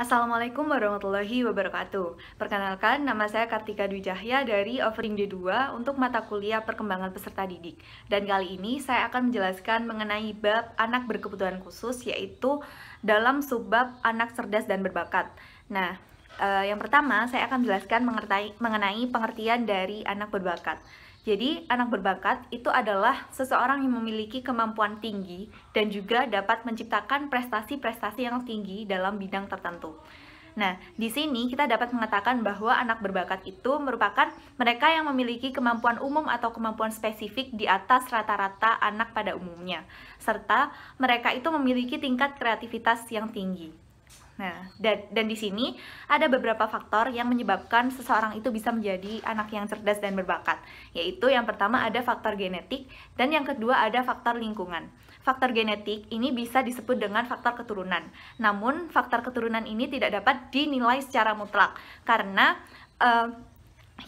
Assalamualaikum warahmatullahi wabarakatuh. Perkenalkan, nama saya Kartika Dwi Cahya dari Offering D2 untuk mata kuliah Perkembangan Peserta Didik. Dan kali ini saya akan menjelaskan mengenai bab anak berkebutuhan khusus, yaitu dalam subbab anak cerdas dan berbakat. Nah, yang pertama saya akan menjelaskan mengenai pengertian dari anak berbakat. Jadi, anak berbakat itu adalah seseorang yang memiliki kemampuan tinggi dan juga dapat menciptakan prestasi-prestasi yang tinggi dalam bidang tertentu. Nah, di sini kita dapat mengatakan bahwa anak berbakat itu merupakan mereka yang memiliki kemampuan umum atau kemampuan spesifik di atas rata-rata anak pada umumnya, serta mereka itu memiliki tingkat kreativitas yang tinggi. Nah, dan di sini ada beberapa faktor yang menyebabkan seseorang itu bisa menjadi anak yang cerdas dan berbakat, yaitu yang pertama ada faktor genetik dan yang kedua ada faktor lingkungan. Faktor genetik ini bisa disebut dengan faktor keturunan. Namun, faktor keturunan ini tidak dapat dinilai secara mutlak karena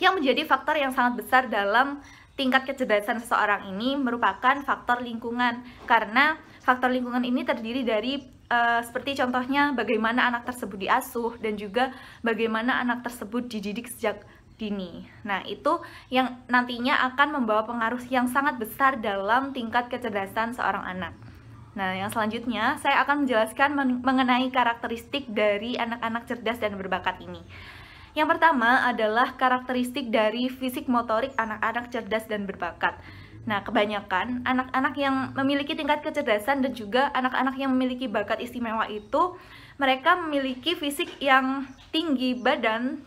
yang menjadi faktor yang sangat besar dalam tingkat kecerdasan seseorang ini merupakan faktor lingkungan, karena faktor lingkungan ini terdiri dari seperti contohnya bagaimana anak tersebut diasuh dan juga bagaimana anak tersebut dididik sejak dini. Nah, itu yang nantinya akan membawa pengaruh yang sangat besar dalam tingkat kecerdasan seorang anak. Nah, yang selanjutnya saya akan menjelaskan mengenai karakteristik dari anak-anak cerdas dan berbakat ini. Yang pertama adalah karakteristik dari fisik motorik anak-anak cerdas dan berbakat. Nah, kebanyakan anak-anak yang memiliki tingkat kecerdasan dan juga anak-anak yang memiliki bakat istimewa itu mereka memiliki fisik yang tinggi badan,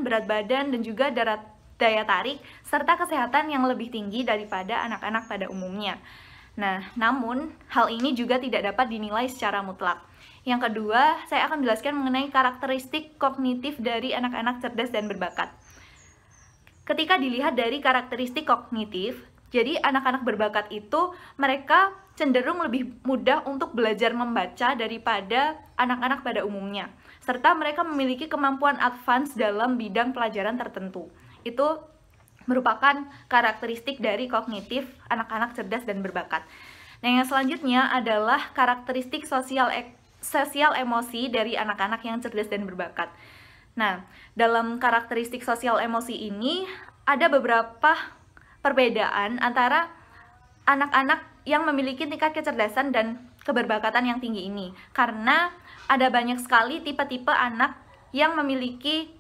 berat badan, dan juga daya tarik serta kesehatan yang lebih tinggi daripada anak-anak pada umumnya. Nah, namun hal ini juga tidak dapat dinilai secara mutlak. Yang kedua, saya akan menjelaskan mengenai karakteristik kognitif dari anak-anak cerdas dan berbakat. Ketika dilihat dari karakteristik kognitif, jadi anak-anak berbakat itu mereka cenderung lebih mudah untuk belajar membaca daripada anak-anak pada umumnya, serta mereka memiliki kemampuan advance dalam bidang pelajaran tertentu. Itu merupakan karakteristik dari kognitif anak-anak cerdas dan berbakat. Nah, yang selanjutnya adalah karakteristik sosial emosi dari anak-anak yang cerdas dan berbakat. Nah, dalam karakteristik sosial emosi ini ada beberapa perbedaan antara anak-anak yang memiliki tingkat kecerdasan dan keberbakatan yang tinggi ini, karena ada banyak sekali tipe-tipe anak yang memiliki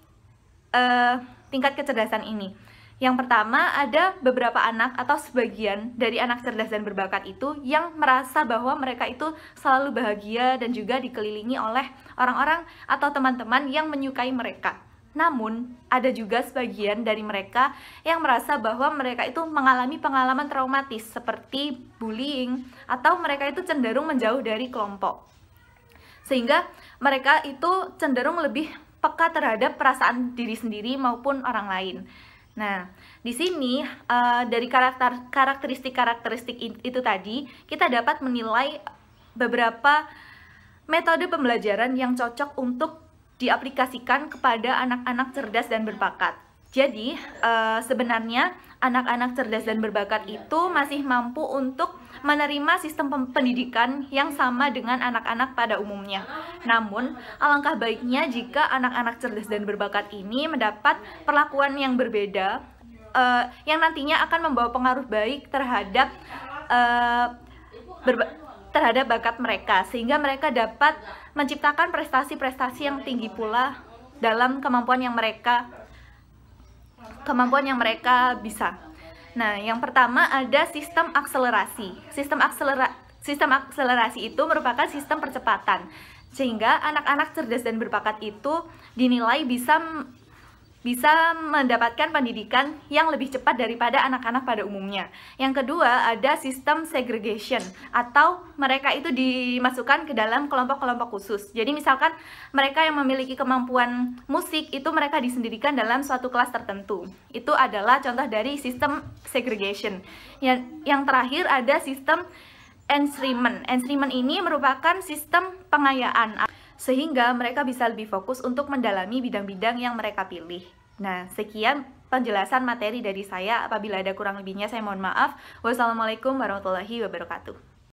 tingkat kecerdasan ini. Yang pertama, ada beberapa anak atau sebagian dari anak cerdas dan berbakat itu yang merasa bahwa mereka itu selalu bahagia dan juga dikelilingi oleh orang-orang atau teman-teman yang menyukai mereka. Namun, ada juga sebagian dari mereka yang merasa bahwa mereka itu mengalami pengalaman traumatis seperti bullying atau mereka itu cenderung menjauh dari kelompok. Sehingga mereka itu cenderung lebih peka terhadap perasaan diri sendiri maupun orang lain. Nah, di sini dari karakteristik-karakteristik itu tadi, kita dapat menilai beberapa metode pembelajaran yang cocok untuk diaplikasikan kepada anak-anak cerdas dan berbakat. Jadi, sebenarnya anak-anak cerdas dan berbakat itu masih mampu untuk menerima sistem pendidikan yang sama dengan anak-anak pada umumnya. Namun, alangkah baiknya jika anak-anak cerdas dan berbakat ini mendapat perlakuan yang berbeda, yang nantinya akan membawa pengaruh baik terhadap bakat mereka, sehingga mereka dapat menciptakan prestasi-prestasi yang tinggi pula dalam kemampuan yang mereka bisa. Nah, yang pertama ada sistem akselerasi. Sistem akselerasi itu merupakan sistem percepatan, sehingga anak-anak cerdas dan berbakat itu dinilai bisa mendapatkan pendidikan yang lebih cepat daripada anak-anak pada umumnya. Yang kedua, ada sistem segregation, atau mereka itu dimasukkan ke dalam kelompok-kelompok khusus. Jadi misalkan mereka yang memiliki kemampuan musik itu mereka disendirikan dalam suatu kelas tertentu. Itu adalah contoh dari sistem segregation. Yang terakhir ada sistem enrichment. Enrichment ini merupakan sistem pengayaan, sehingga mereka bisa lebih fokus untuk mendalami bidang-bidang yang mereka pilih. Nah, sekian penjelasan materi dari saya. Apabila ada kurang lebihnya, saya mohon maaf. Wassalamualaikum warahmatullahi wabarakatuh.